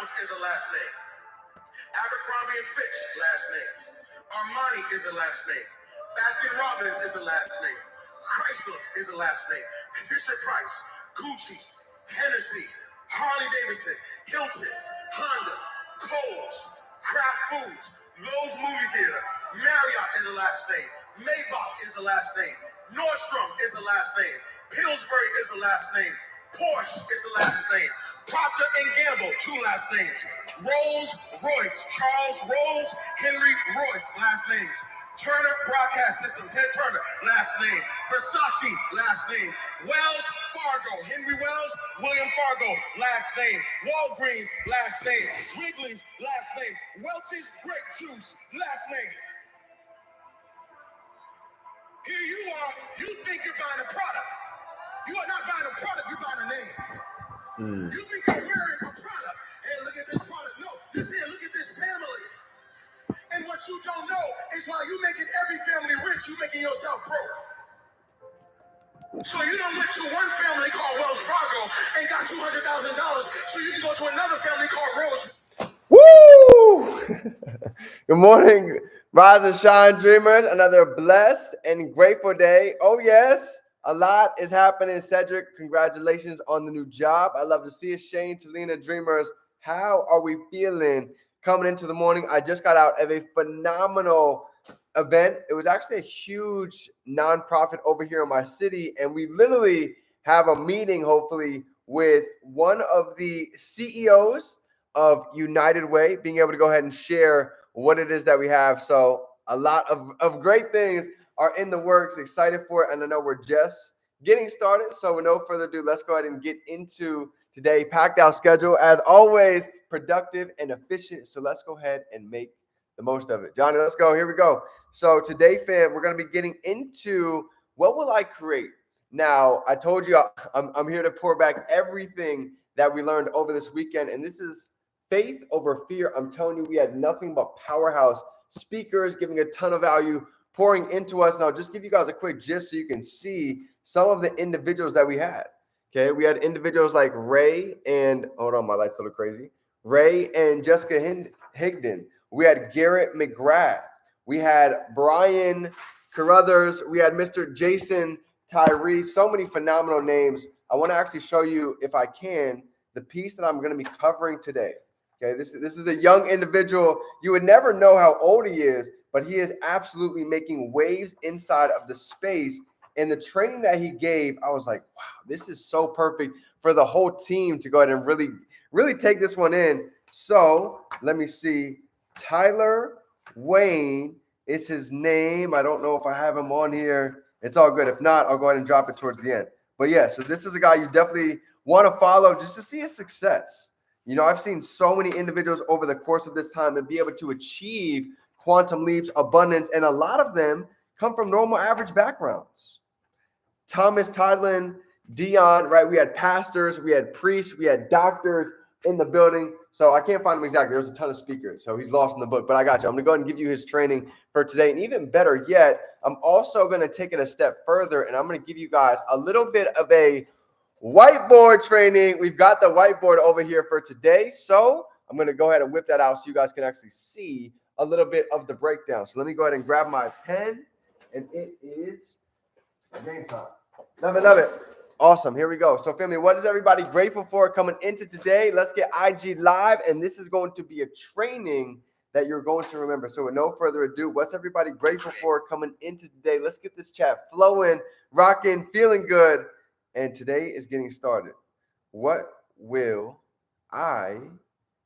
Johns is a last name. Abercrombie and Fitch, last names. Armani is a last name. Baskin Robbins is a last name. Chrysler is a last name. Fisher Price, Gucci, Hennessy, Harley Davidson, Hilton, Honda, Kohl's, Kraft Foods, Lowe's Movie Theater, Marriott is a last name. Maybach is a last name. Nordstrom is a last name. Pillsbury is a last name. Porsche is a last name. Procter & Gamble, 2 last names. Rolls Royce, Charles Rolls, Henry Royce, last names. Turner Broadcast System, Ted Turner, last name. Versace, last name. Wells Fargo, Henry Wells, William Fargo, last name. Walgreens, last name. Wrigley's, last name. Welch's Grape Juice, last name. Here you are, you think you're buying a product. You are not buying a product, you're buying a name. You think you're wearing a product. Hey, look at this product. No, you're saying, look at this family. And what you don't know is while you're making every family rich, you're making yourself broke. So you don't went to one family called Wells Fargo and got $200,000 so you can go to another family called Rose. Woo! Good morning, Rise and Shine Dreamers. Another blessed and grateful day. Oh, yes, a lot is happening. Cedric, congratulations on the new job. I love to see it. Shane, Talina, Dreamers, how are we feeling coming into the morning? I just got out of a phenomenal event. It was actually a huge nonprofit over here in my city, and we literally have a meeting, hopefully, with one of the CEOs of United Way, being able to go ahead and share what it is that we have. So a lot of great things are in the works. Excited for it. And I know we're just getting started. So with no further ado, let's go ahead and get into today. Packed out schedule, as always, productive and efficient. So let's go ahead and make the most of it. Johnny, let's go. Here we go. So today, fam, we're going to be getting into what will I create? Now, I told you I'm here to pour back everything that we learned over this weekend. And this is faith over fear. I'm telling you, we had nothing but powerhouse speakers giving a ton of value, pouring into us. And I'll just give you guys a quick gist so you can see some of the individuals that we had. Okay, we had individuals like Ray and, hold on, my light's a little crazy. Ray and Jessica Higdon. We had Garrett McGrath. We had Brian Carruthers. We had Mr. Jason Tyree. So many phenomenal names. I want to actually show you, if I can, the piece that I'm going to be covering today. Okay, this is a young individual. You would never know how old he is, but he is absolutely making waves inside of the space. And the training that he gave, I was like, wow, this is so perfect for the whole team to go ahead and really take this one in. So let me see. Tyler Wayne is his name. I don't know if I have him on here. It's all good. If not, I'll go ahead and drop it towards the end. But yeah, so this is a guy you definitely want to follow just to see his success. You know, I've seen so many individuals over the course of this time and be able to achieve quantum leaps, abundance, and a lot of them come from normal average backgrounds. Thomas Tydlin, Dion, right? We had pastors, we had priests, we had doctors in the building. So I can't find him exactly. There's a ton of speakers. So he's lost in the book, but I got you. I'm going to go ahead and give you his training for today. And even better yet, I'm also going to take it a step further, and I'm going to give you guys a little bit of a whiteboard training. We've got the whiteboard over here for today. So I'm going to go ahead and whip that out so you guys can actually see a little bit of the breakdown. So let me go ahead and grab my pen, and it is game time. Love it. Awesome. Here we go. So family, what is everybody grateful for coming into today? Let's get IG live. And this is going to be a training that you're going to remember. So with no further ado, what's everybody grateful for coming into today? Let's get this chat flowing, rocking, feeling good. And today is getting started. What will I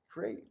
create?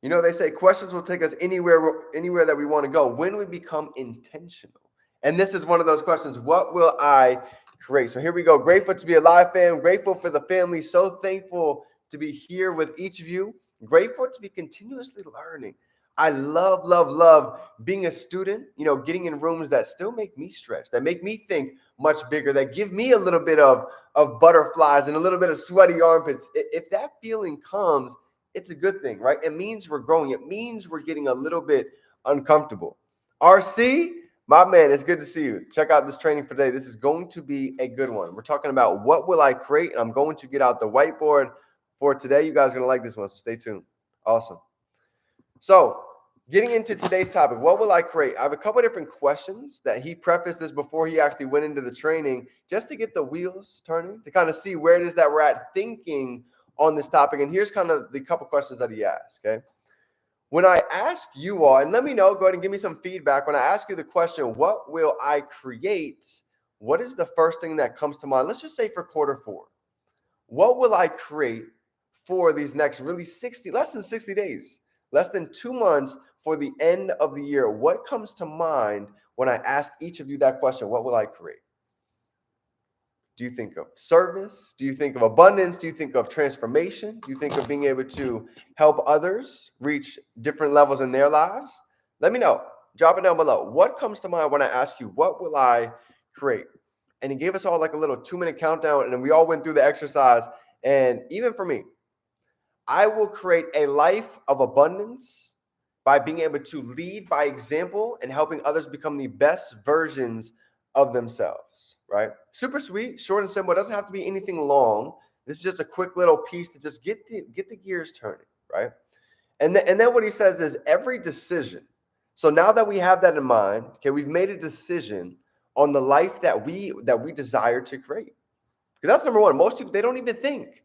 You know, they say questions will take us anywhere that we want to go when we become intentional. And this is one of those questions. What will I create? So here we go. Grateful to be alive, fam. Grateful for the family. So thankful to be here with each of you. Grateful to be continuously learning. I love being a student, you know, getting in rooms that still make me stretch, that make me think much bigger, that give me a little bit of butterflies and a little bit of sweaty armpits. If that feeling comes, it's a good thing, right? It means we're growing. It means we're getting a little bit uncomfortable. RC, my man, it's good to see you. Check out this training for today. This is going to be a good one. We're talking about what will I create? And I'm going to get out the whiteboard for today. You guys are going to like this one, so stay tuned. Awesome. So, getting into today's topic, what will I create? I have a couple of different questions that he prefaced this before he actually went into the training, just to get the wheels turning, to kind of see where it is that we're at thinking on this topic. And here's kind of the couple questions that he asked, okay? When I ask you all, and let me know, go ahead and give me some feedback. When I ask you the question, what will I create? What is the first thing that comes to mind? Let's just say for Q4. What will I create for these next really less than 60 days, less than 2 months for the end of the year? What comes to mind when I ask each of you that question? What will I create? Do you think of service? Do you think of abundance? Do you think of transformation? Do you think of being able to help others reach different levels in their lives? Let me know. Drop it down below. What comes to mind when I ask you, what will I create? And he gave us all like a little 2-minute countdown, and then we all went through the exercise. And even for me, I will create a life of abundance by being able to lead by example and helping others become the best versions of themselves, right? Super sweet, short and simple. It doesn't have to be anything long. This is just a quick little piece to just get the gears turning, right? And then what he says is every decision. So now that we have that in mind, okay, we've made a decision on the life that we desire to create. Because that's number one. Most people, they don't even think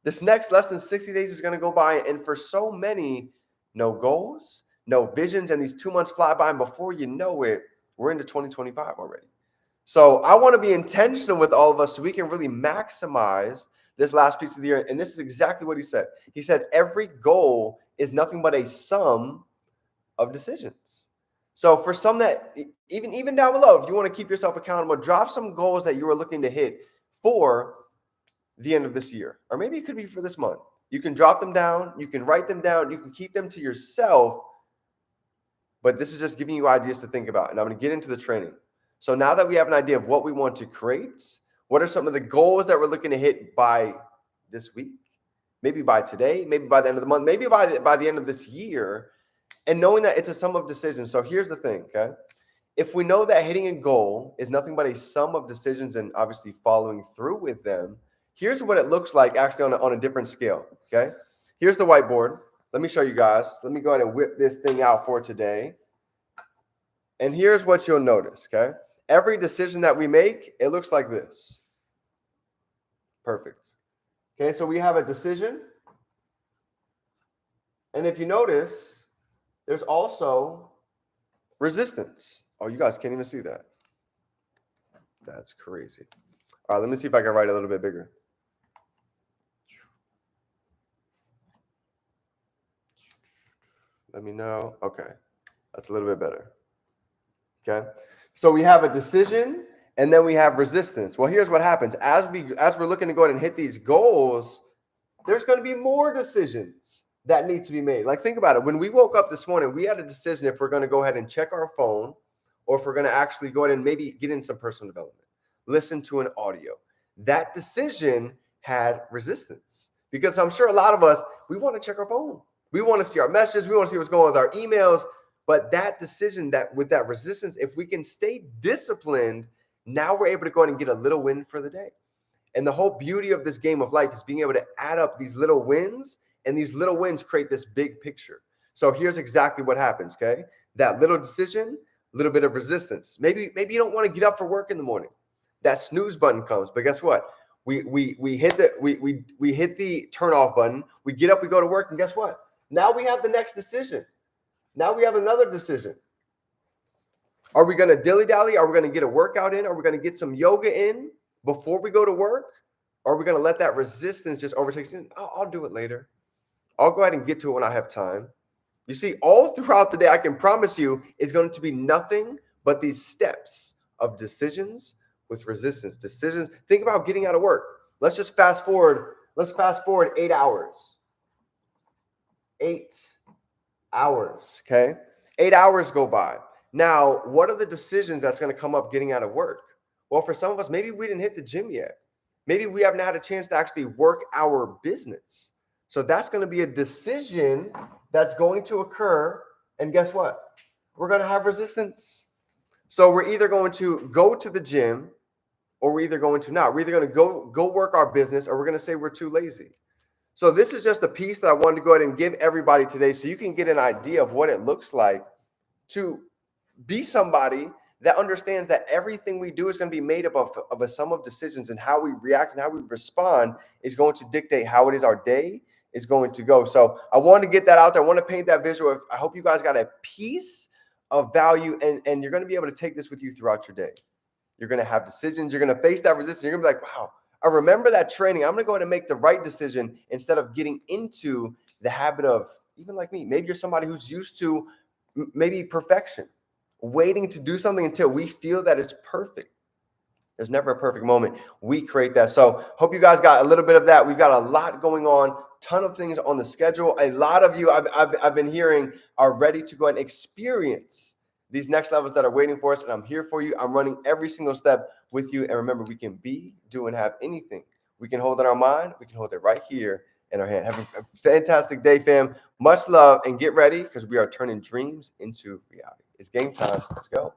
this next less than 60 days is going to go by. And for so many, no goals, no visions, and these 2 months fly by, and before you know it, we're into 2025 already. So I want to be intentional with all of us so we can really maximize this last piece of the year. And this is exactly what he said. He said, every goal is nothing but a sum of decisions. So for some that even down below, if you want to keep yourself accountable, drop some goals that you are looking to hit for the end of this year, or maybe it could be for this month. You can drop them down, you can write them down, you can keep them to yourself, but this is just giving you ideas to think about. And I'm going to get into the training. So now that we have an idea of what we want to create, what are some of the goals that we're looking to hit by this week, maybe by today, maybe by the end of the month, maybe by the end of this year, and knowing that it's a sum of decisions. So here's the thing, okay? If we know that hitting a goal is nothing but a sum of decisions and obviously following through with them, here's what it looks like actually on a different scale, okay? Here's the whiteboard. Let me show you guys. Let me go ahead and whip this thing out for today. And here's what you'll notice, okay? Every decision that we make, it looks like this. Perfect. Okay, so we have a decision. And if you notice, there's also resistance. Oh, you guys can't even see that. That's crazy. All right, let me see if I can write a little bit bigger. Let me know. Okay, that's a little bit better. Okay, so we have a decision and then we have resistance. Well, here's what happens. As we're looking to go ahead and hit these goals, there's going to be more decisions that need to be made. Like, think about it. When we woke up this morning, we had a decision if we're going to go ahead and check our phone or if we're going to actually go ahead and maybe get in some personal development, listen to an audio. That decision had resistance because I'm sure a lot of us, we want to check our phone. We want to see our messages. We want to see what's going on with our emails. But that decision, that with that resistance, if we can stay disciplined, now we're able to go ahead and get a little win for the day. And the whole beauty of this game of life is being able to add up these little wins, and these little wins create this big picture. So here's exactly what happens, okay? That little decision, a little bit of resistance. Maybe you don't want to get up for work in the morning. That snooze button comes, but guess what? We hit the turn off button. We get up, we go to work, and guess what? Now we have the next decision. Now we have another decision. Are we going to dilly-dally? Are we going to get a workout in? Are we going to get some yoga in before we go to work? Or are we going to let that resistance just overtake? I'll do it later. I'll go ahead and get to it when I have time. You see, all throughout the day, I can promise you, is going to be nothing but these steps of decisions with resistance. Decisions. Think about getting out of work. Let's just fast forward. Let's fast forward 8 hours. 8 hours, okay? 8 hours go by. Now, what are the decisions that's going to come up getting out of work? Well, for some of us, maybe we didn't hit the gym yet. Maybe we haven't had a chance to actually work our business. So that's going to be a decision that's going to occur. And guess what? We're going to have resistance. So we're either going to go to the gym or we're either going to not. We're either going to go work our business or we're going to say we're too lazy. So this is just a piece that I wanted to go ahead and give everybody today so you can get an idea of what it looks like to be somebody that understands that everything we do is going to be made up of a sum of decisions, and how we react and how we respond is going to dictate how it is our day is going to go. So I want to get that out there. I want to paint that visual. I hope you guys got a piece of value, and you're going to be able to take this with you throughout your day. You're going to have decisions. You're going to face that resistance. You're going to be like, wow, I remember that training. I'm going to go ahead and make the right decision instead of getting into the habit of, even like me, maybe you're somebody who's used to maybe perfection, waiting to do something until we feel that it's perfect. There's never a perfect moment. We create that. So hope you guys got a little bit of that. We've got a lot going on, ton of things on the schedule. A lot of you I've been hearing are ready to go and experience these next levels that are waiting for us. And I'm here for you. I'm running every single step with you. And remember, we can be, do, and have anything. We can hold it in our mind. We can hold it right here in our hand. Have a fantastic day, fam. Much love, and get ready because we are turning dreams into reality. It's game time. Let's go.